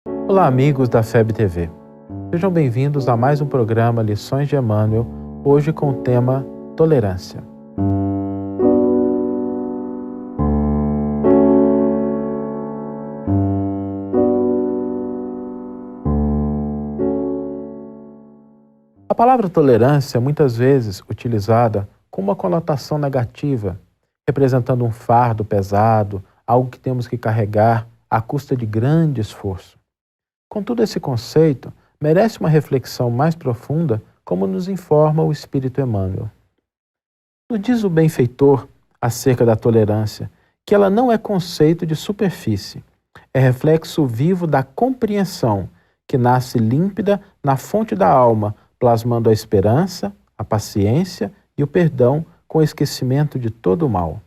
Olá, amigos da FEB TV. Sejam bem-vindos a mais um programa Lições de Emmanuel, hoje com o tema Tolerância. A palavra tolerância é muitas vezes utilizada com uma conotação negativa, representando um fardo pesado, algo que temos que carregar à custa de grande esforço. Contudo, esse conceito merece uma reflexão mais profunda, como nos informa o Espírito Emmanuel. Nos diz o benfeitor acerca da tolerância, que ela não é conceito de superfície, é reflexo vivo da compreensão, que nasce límpida na fonte da alma, plasmando a esperança, a paciência e o perdão com o esquecimento de todo o mal.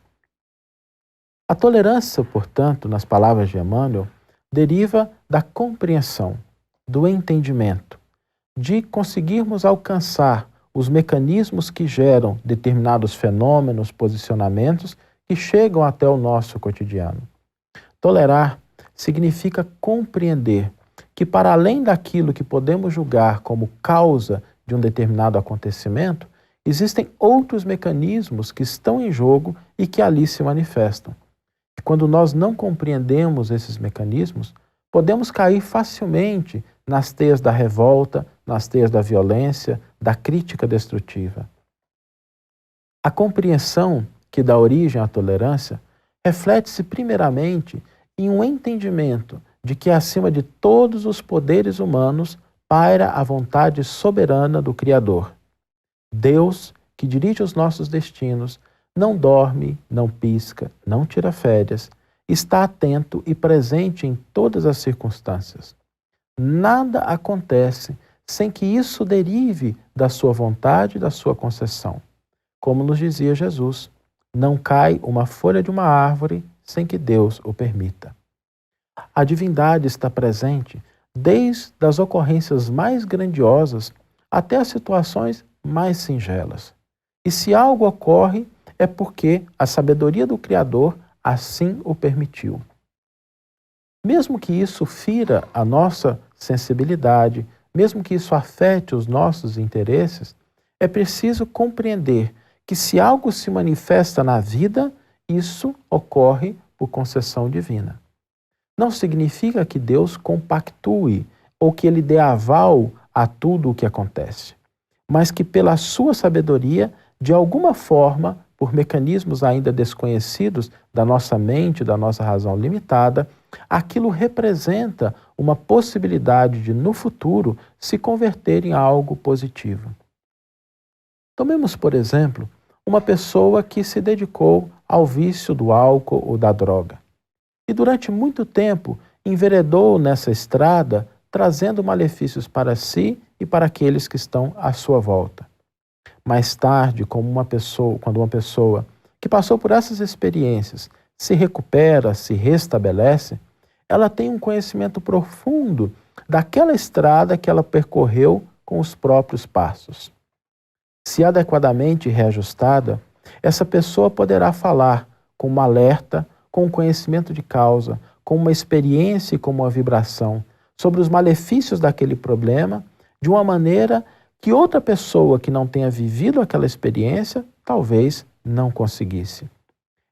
A tolerância, portanto, nas palavras de Emmanuel, deriva da compreensão, do entendimento, de conseguirmos alcançar os mecanismos que geram determinados fenômenos, posicionamentos que chegam até o nosso cotidiano. Tolerar significa compreender que, para além daquilo que podemos julgar como causa de um determinado acontecimento, existem outros mecanismos que estão em jogo e que ali se manifestam. E quando nós não compreendemos esses mecanismos, podemos cair facilmente nas teias da revolta, nas teias da violência, da crítica destrutiva. A compreensão que dá origem à tolerância reflete-se primeiramente em um entendimento de que, acima de todos os poderes humanos, paira a vontade soberana do Criador. Deus, que dirige os nossos destinos, não dorme, não pisca, não tira férias, está atento e presente em todas as circunstâncias. Nada acontece sem que isso derive da sua vontade e da sua concessão. Como nos dizia Jesus, não cai uma folha de uma árvore sem que Deus o permita. A divindade está presente desde as ocorrências mais grandiosas até as situações mais singelas. E se algo ocorre, é porque a sabedoria do Criador assim o permitiu. Mesmo que isso fira a nossa sensibilidade, mesmo que isso afete os nossos interesses, é preciso compreender que, se algo se manifesta na vida, isso ocorre por concessão divina. Não significa que Deus compactue ou que Ele dê aval a tudo o que acontece, mas que, pela sua sabedoria, de alguma forma, por mecanismos ainda desconhecidos da nossa mente, da nossa razão limitada, aquilo representa uma possibilidade de, no futuro, se converter em algo positivo. Tomemos, por exemplo, uma pessoa que se dedicou ao vício do álcool ou da droga e durante muito tempo enveredou nessa estrada, trazendo malefícios para si e para aqueles que estão à sua volta. Mais tarde, quando uma pessoa que passou por essas experiências se recupera, se restabelece, ela tem um conhecimento profundo daquela estrada que ela percorreu com os próprios passos. Se adequadamente reajustada, essa pessoa poderá falar com um alerta, com um conhecimento de causa, com uma experiência e com uma vibração sobre os malefícios daquele problema, de uma maneira que outra pessoa que não tenha vivido aquela experiência talvez não conseguisse.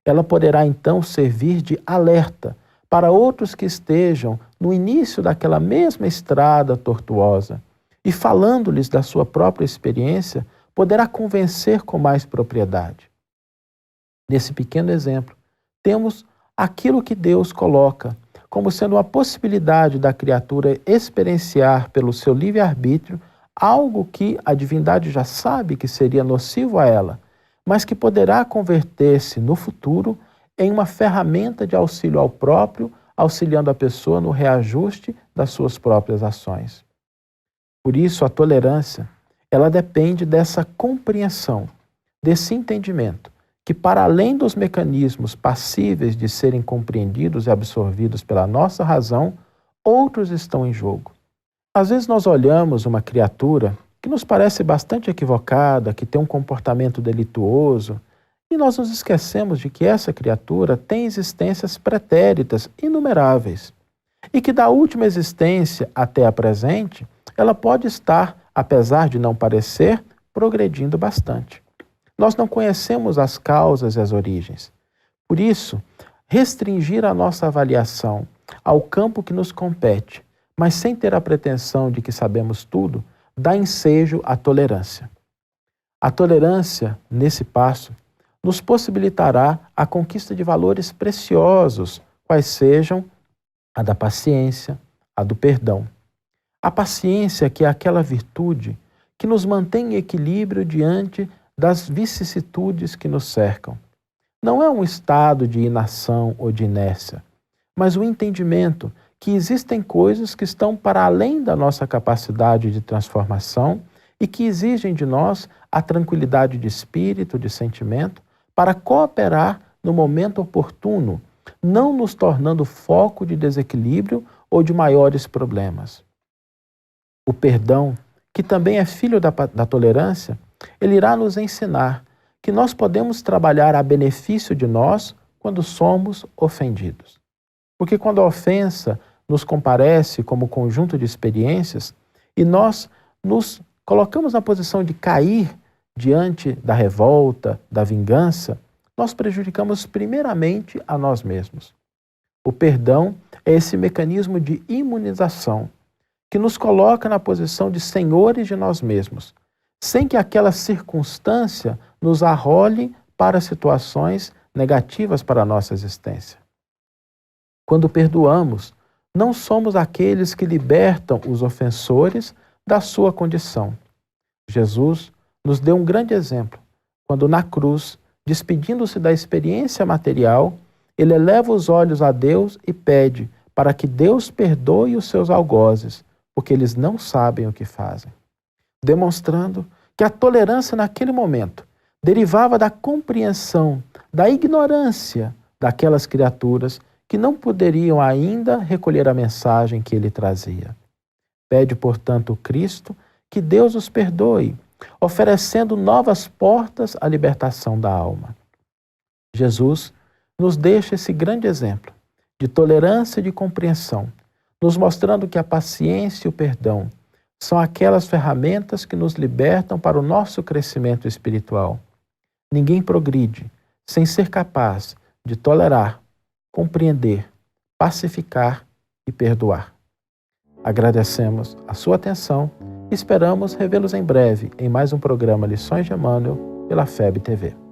Ela poderá então servir de alerta para outros que estejam no início daquela mesma estrada tortuosa e, falando-lhes da sua própria experiência, poderá convencer com mais propriedade. Nesse pequeno exemplo, temos aquilo que Deus coloca como sendo uma possibilidade da criatura experienciar pelo seu livre-arbítrio algo que a divindade já sabe que seria nocivo a ela, mas que poderá converter-se no futuro em uma ferramenta de auxílio ao próprio, auxiliando a pessoa no reajuste das suas próprias ações. Por isso, a tolerância, ela depende dessa compreensão, desse entendimento, que, para além dos mecanismos passíveis de serem compreendidos e absorvidos pela nossa razão, outros estão em jogo. Às vezes nós olhamos uma criatura que nos parece bastante equivocada, que tem um comportamento delituoso, e nós nos esquecemos de que essa criatura tem existências pretéritas inumeráveis e que da última existência até a presente, ela pode estar, apesar de não parecer, progredindo bastante. Nós não conhecemos as causas e as origens. Por isso, restringir a nossa avaliação ao campo que nos compete, mas sem ter a pretensão de que sabemos tudo, dá ensejo à tolerância. A tolerância, nesse passo, nos possibilitará a conquista de valores preciosos, quais sejam a da paciência, a do perdão. A paciência, que é aquela virtude que nos mantém em equilíbrio diante das vicissitudes que nos cercam. Não é um estado de inação ou de inércia, mas o entendimento que existem coisas que estão para além da nossa capacidade de transformação e que exigem de nós a tranquilidade de espírito, de sentimento, para cooperar no momento oportuno, não nos tornando foco de desequilíbrio ou de maiores problemas. O perdão, que também é filho da tolerância, ele irá nos ensinar que nós podemos trabalhar a benefício de nós quando somos ofendidos. Porque quando a ofensa nos comparece como conjunto de experiências e nós nos colocamos na posição de cair diante da revolta, da vingança, nós prejudicamos primeiramente a nós mesmos. O perdão é esse mecanismo de imunização que nos coloca na posição de senhores de nós mesmos, sem que aquela circunstância nos arrole para situações negativas para a nossa existência. Quando perdoamos, não somos aqueles que libertam os ofensores da sua condição. Jesus nos deu um grande exemplo, quando na cruz, despedindo-se da experiência material, ele eleva os olhos a Deus e pede para que Deus perdoe os seus algozes, porque eles não sabem o que fazem. Demonstrando que a tolerância naquele momento derivava da compreensão, da ignorância daquelas criaturas que não poderiam ainda recolher a mensagem que ele trazia. Pede, portanto, Cristo que Deus os perdoe, oferecendo novas portas à libertação da alma. Jesus nos deixa esse grande exemplo de tolerância e de compreensão, nos mostrando que a paciência e o perdão são aquelas ferramentas que nos libertam para o nosso crescimento espiritual. Ninguém progride sem ser capaz de tolerar, compreender, pacificar e perdoar. Agradecemos a sua atenção e esperamos revê-los em breve em mais um programa Lições de Emmanuel pela FEB TV.